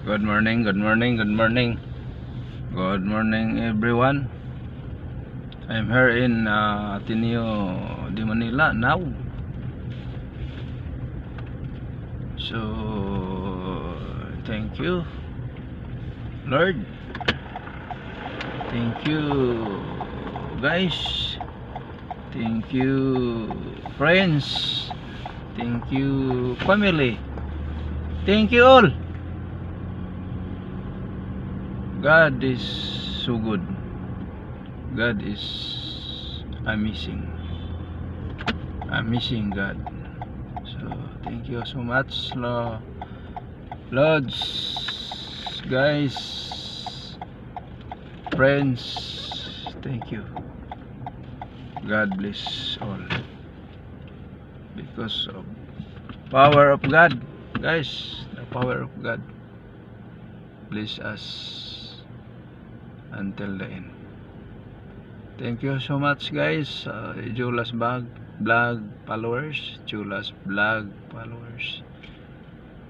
Good morning, good morning, good morning. Good morning everyone. I'm here in Ateneo de Manila now. So thank you Lord. Thank you guys. Thank you friends. Thank you family. Thank you all. God is so good. God is amazing. Amazing God. So thank you so much, Lords, guys, friends. Thank you. God bless all. Because of power of God, guys, the power of God bless us until the end. Thank you so much guys, Julas Vlog followers, Julas Vlog followers.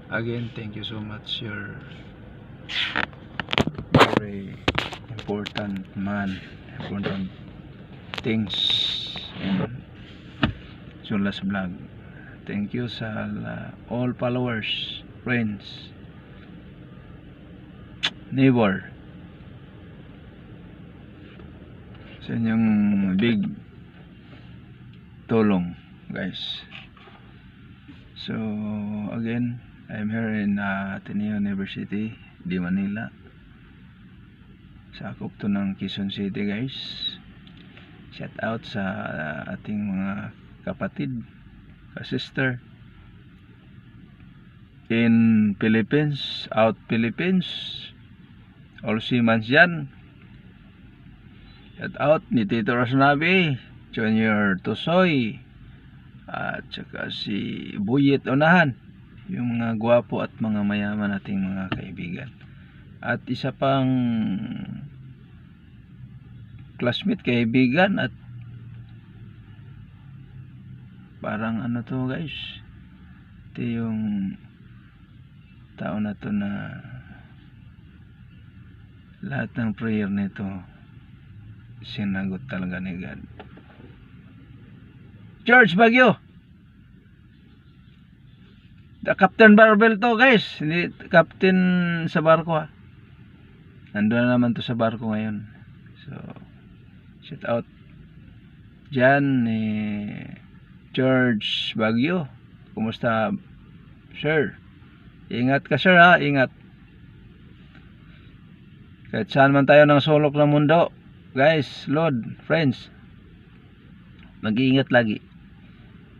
Again, thank you so much. You're very important man, important things in Julas Vlog. Thank you sa all followers, friends, neighbor, sa inyong big tulong guys. So again, I'm here in Ateneo University de Manila. Sakop to ng Quezon City guys. Shout out sa ating mga kapatid, ka-sister in Philippines, out Philippines, all seamans dyan. Shout out ni Tito Rosnavi, Junior Tusoy, at saka si Buyet Unahan, yung mga gwapo at mga mayaman nating mga kaibigan. At isa pang classmate, kaibigan, at parang ano to guys, ito yung tao na to na lahat ng prayer nito sinagot talaga ni God. George Bagyo, the Captain Barbell to guys, hindi captain sa barko ha. Nandun na naman to sa barko ngayon. So shout out dyan ni George Bagyo. Kumusta sir? Ingat ka sir ha, ingat. Kahit saan man tayo ng sulok ng mundo guys, Lord, friends, mag-iingat lagi.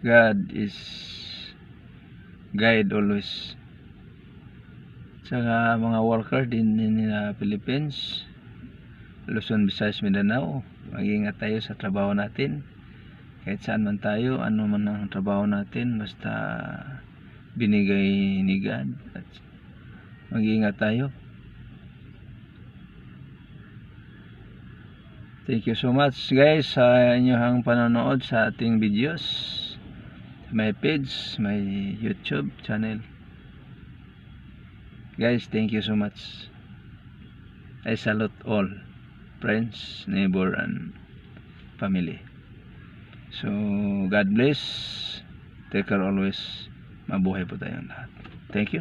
God is guide always. Sa mga worker din nila Philippines, Luzon, Visayas, Mindanao, mag-iingat tayo sa trabaho natin. Kahit saan man tayo, ano man ang trabaho natin, basta binigay ni God, at mag-iingat tayo. Thank you so much guys sa inyong panonood sa ating videos, my page, my YouTube channel. Guys, thank you so much. I salute all friends, neighbor, and family. So God bless. Take care always. Mabuhay po tayong lahat. Thank you.